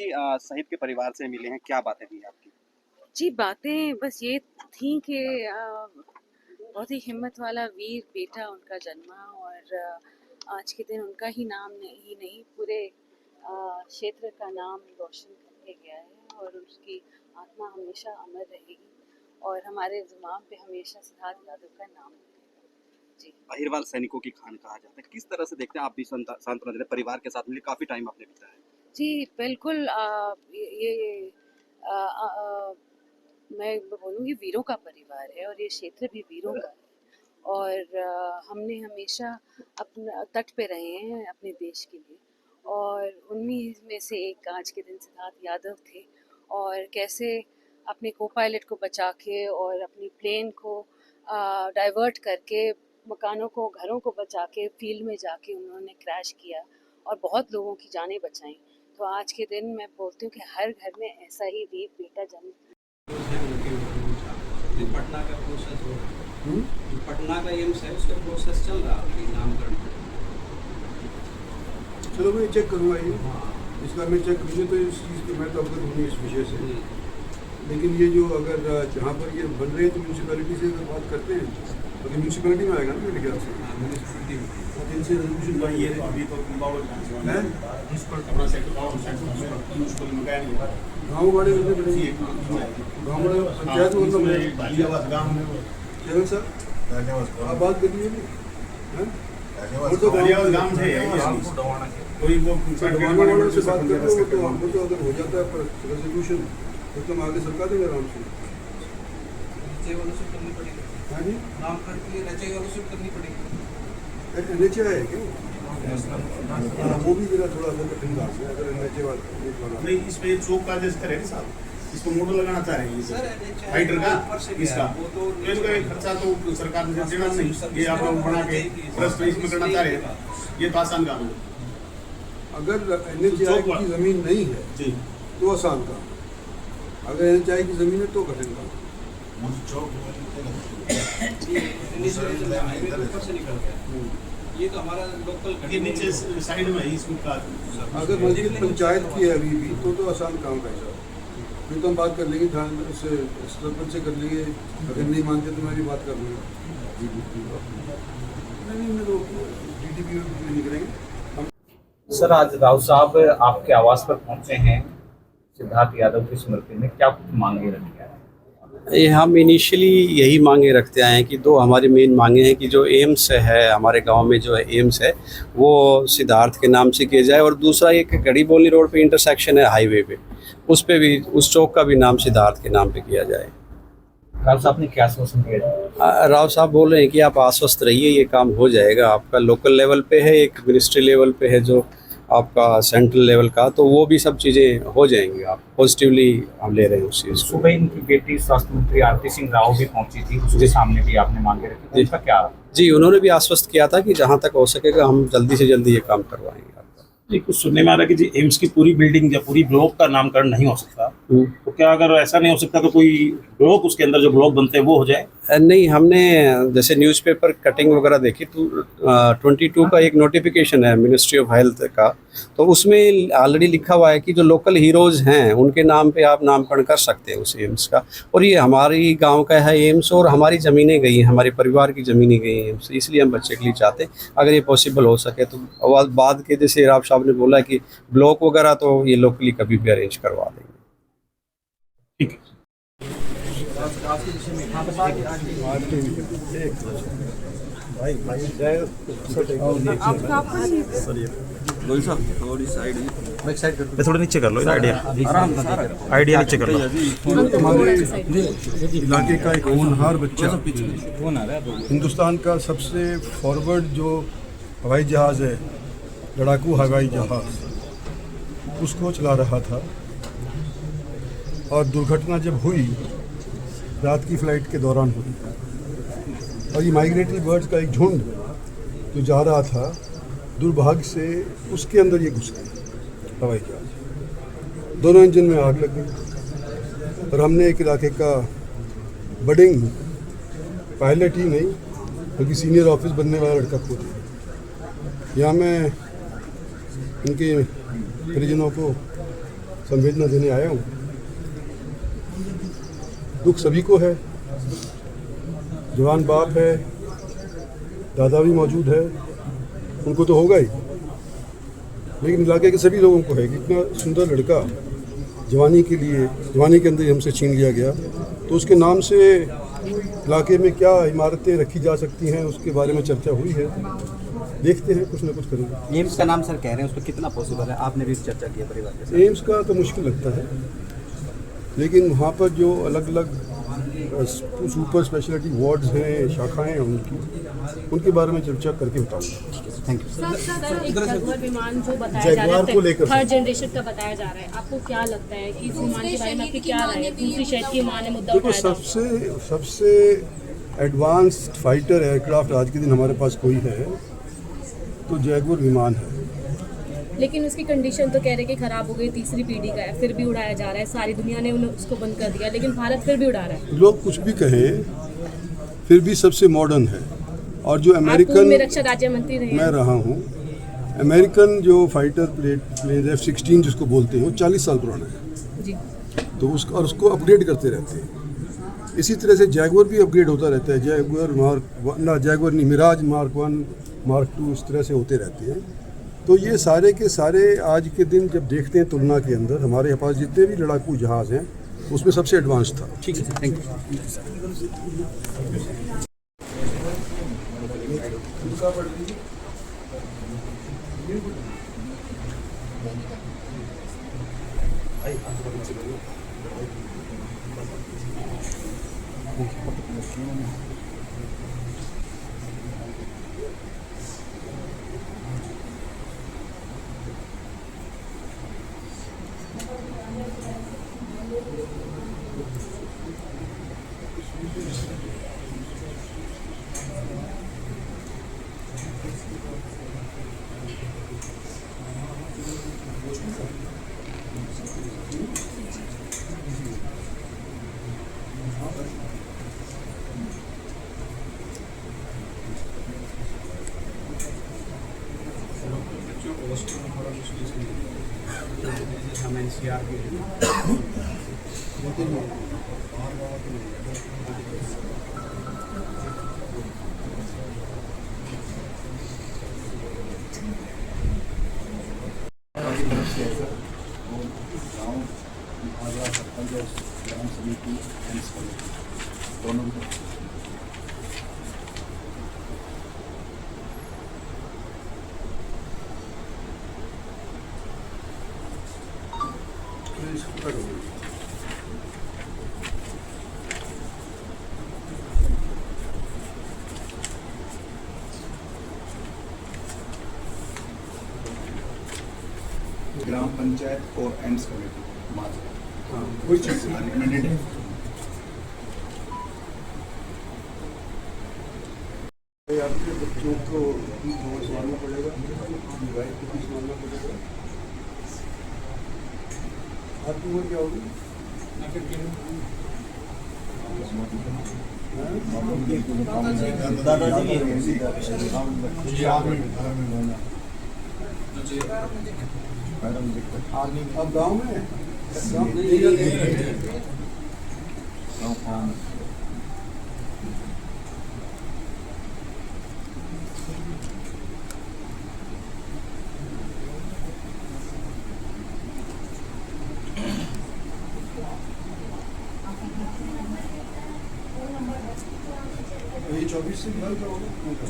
जी शहीद के परिवार से मिले हैं, क्या बातें हुई आपकी? जी, बातें बस ये थी कि बहुत ही हिम्मत वाला वीर बेटा उनका जन्मा और आज के दिन उनका ही नाम ही नहीं पूरे क्षेत्र का नाम रोशन करके गया है और उसकी आत्मा हमेशा अमर रहेगी और हमारे जुबान पे हमेशा सिद्धार्थ यादव का नाम रहेगा। जी। अहिरवाल सैनिकों की खान कहा जाता है, किस तरह से देखते हैं आप भी सांत्वना देते हैं, परिवार के साथ मिले काफी टाइम आपने बिताया है। जी, बिल्कुल ये अ, अ, अ, मैं बोलूँगी वीरों का परिवार है और ये क्षेत्र भी वीरों का है और हमने हमेशा अपना तट पे रहे हैं अपने देश के लिए और उन्हीं में से एक आज के दिन सिद्धार्थ यादव थे और कैसे अपने को पायलट को बचा के और अपनी प्लेन को डाइवर्ट करके मकानों को घरों को बचा के फील्ड में जाके उन्होंने क्रैश किया और बहुत लोगों की जानें बचाईं। तो आज के दिन मैं बोलती हूँ कि हर घर में ऐसा ही वीर बेटा जन्म। जो पटना का प्रोसेस हो रहा है, जो पटना का एम्स है उसका प्रोसेस चल रहा है अभी नामकरण। चलो मैं चेक करूँगा ये, इसका मैं चेक करूँगी तो इस चीज़ की मैं तो अवगत हूँ इस विषय से। लेकिन ये जो अगर जहाँ पर ये बन रहे हैं तो म्यूनसिपैलिटी से अगर बात करते हैं तो म्यूनसिपैलिटी में आएगा ना मेरे ख्याल से। इनसे रेजोल्यूशन ये तो अभी तो गाँव वाले गाँव वाले पंचायत में मतलब गाँव में चलो सर आप बात कर लीजिए गाँव से कोई वो दरबाना वालों से बात कर लो तो हमको तो अगर हो जाता है पर रेजोल्यूशन तो तुम आगे सरका देंगे आराम से। रचे वालों से करनी पड़ेगी। हाँ जी नामकरण के लिए रचे वालों से करनी पड़ेगी। एनएचए है क्या? वो भी मेरा थोड़ा सा कठिन बात है अगर एनएचए वाला नहीं इस पे चौक का जैसे करें साहब इसको मॉडल लगाना चाह रहे हैं सर फाइटर का इसका वो तो इसका खर्चा तो सरकार ने देना नहीं ये आप लोग बना के प्लस इसमें करना चाह रहे हैं ये तो आसान काम है। अगर एनएचए की जमीन नहीं है जी तो आसान काम, अगर एनएचए की जमीन है तो कठिन काम। हाईवे के ऊपर से निकल गया। ये तो हमारा लोकल ये नीचे साइड में है इसमें का अगर मस्जिद पंचायत की है अभी भी तो आसान काम रहेगा। फिर तो हम बात कर लेंगे उससे सरपंच से कर लेंगे, अगर नहीं मानते तो मैं भी बात कर लूँगा। नहीं मैं तो डीटीपी नहीं करेंगे। सर आज राव साहब आपके आवास पर पहुंचे हैं सिद्धार्थ यादव की स्मृति में, क्या कुछ मांगे रखी है? ये हम इनिशियली यही मांगे रखते आए हैं कि दो हमारी मेन मांगे हैं कि जो एम्स है हमारे गांव में जो है एम्स है वो सिद्धार्थ के नाम से किया जाए और दूसरा एक गड़ी बोली रोड पे इंटरसेक्शन है हाईवे पे उस पे भी उस चौक का भी नाम सिद्धार्थ के नाम पे किया जाए। राव साहब ने क्या आश्वासन दिया? राव साहब बोल रहे हैं कि आप आश्वस्त रहिए ये काम हो जाएगा। आपका लोकल लेवल पे है, एक मिनिस्ट्री लेवल पे है जो आपका सेंट्रल लेवल का, तो वो भी सब चीज़ें हो जाएंगी। आप पॉजिटिवली हम ले रहे हैं उस चीज़ को। सुबह इनकी बेटी स्वास्थ्य मंत्री आरती सिंह राव भी पहुंची थी, उसके सामने भी आपने मांगे रखी थी, इसका क्या? जी उन्होंने भी आश्वस्त किया था कि जहाँ तक हो सकेगा हम जल्दी से जल्दी ये काम करवाएंगे। जी कुछ सुनने में आ रहा है कि जी एम्स की पूरी बिल्डिंग या पूरी ब्लॉक का नामकरण नहीं हो सकता, तो क्या अगर ऐसा नहीं हो सकता तो कोई ब्लॉक उसके अंदर जो ब्लॉक बनते हैं वो हो जाए? नहीं, हमने जैसे न्यूज़पेपर कटिंग वगैरह देखी तो 22 का एक नोटिफिकेशन है मिनिस्ट्री ऑफ हेल्थ का, तो उसमें ऑलरेडी लिखा हुआ है कि जो लोकल हीरोज़ हैं उनके नाम पे आप नामकरण कर सकते हैं उस एम्स का। और ये हमारी गांव का है एम्स और हमारी ज़मीनें गई हैं, हमारे परिवार की ज़मीनें गई हैं एम्स, इसलिए हम बच्चे के लिए चाहते हैं अगर ये पॉसिबल हो सके तो। बाद के जैसे राव साहब ने बोला कि ब्लॉक वगैरह तो ये लोकली कभी भी अरेंज करवा देंगे। ठीक है। थोड़ा नीचे कर लो, आइडिया नीचे कर लो। इलाके का एक होनहार बच्चा, हिंदुस्तान का सबसे फॉरवर्ड जो हवाई जहाज़ है, लड़ाकू हवाई जहाज़, उसको चला रहा था और दुर्घटना जब हुई रात की फ़्लाइट के दौरान हुई और ये माइग्रेटरी बर्ड्स का एक झुंड जो जा रहा था दुर्भाग्य से उसके अंदर ये घुस गया हवाई जहाज़। दोनों इंजन में आग लग गई और हमने एक इलाके का बडिंग पायलट ही नहीं बल्कि सीनियर ऑफिस बनने वाला लड़का खो दिया। यहाँ मैं इनके परिजनों को संवेदना देने आया हूँ। दुख सभी को है, जवान बाप है, दादा भी मौजूद है, उनको तो होगा ही, लेकिन इलाके के सभी लोगों को है कि इतना सुंदर लड़का जवानी के अंदर ही हमसे छीन लिया गया। तो उसके नाम से इलाके में क्या इमारतें रखी जा सकती हैं, उसके बारे में चर्चा हुई है। देखते हैं, कुछ ना कुछ करेंगे। एम्स का नाम सर कह रहे हैं, उस पर कितना पॉसिबल है? आपने भी चर्चा की है परिवार के साथ। एम्स का तो मुश्किल लगता है, लेकिन वहाँ पर जो अलग अलग सुपर स्पेशलिटी वार्ड्स हैं, शाखाएं हैं उनके बारे में चर्चा करके बताऊँगा। Thank you. सर, एक जगुआर विमान जो बताया जा जगुआर रहा को लेकर है, थर्ड जनरेशन का बताया जा रहा है, आपको क्या लगता है कि इस विमान के बारे में आपकी क्या राय है? दूसरी शहर की मां ने मुद्दा देखो, उठाया था। सबसे एडवांस्ड फाइटर एयरक्राफ्ट आज के दिन हमारे पास कोई है तो जगुआर विमान है। लेकिन उसकी कंडीशन तो कह रहे कि खराब हो गई, तीसरी पीढ़ी का है, फिर भी उड़ाया जा रहा है। सारी दुनिया ने उसको बंद कर दिया, लेकिन भारत फिर भी उड़ा रहा है। लोग कुछ भी कहें, फिर भी सबसे मॉडर्न है। और जो अमेरिकन में रक्षा राज्य मंत्री रहे मैं रहा हूँ, अमेरिकन जो फाइटर प्लेन F-16 जिसको बोलते हैं वो 40 साल पुराना है जी। तो उसको अपग्रेड करते रहते हैं। इसी तरह से जगुआर भी अपग्रेड होता रहता है। जगुआर नहीं, मिराज Mark 1 Mark 2 इस तरह से होते रहते हैं। तो ये सारे के सारे आज के दिन जब देखते हैं तुलना के अंदर, हमारे पास जितने भी लड़ाकू जहाज़ हैं उसमें सबसे एडवांस था। ठीक है सर, थैंक यू। ग्राम पंचायत और एम्स कमेटी माजरा, कोई चीज़ रिकमेंडेड है। आपके बच्चों को संभालना पड़ेगा, वाइफ को भी संभालना पड़ेगा। आपकी उम्र क्या होगी? अब गाँव में ये 24 से 12 का होगा।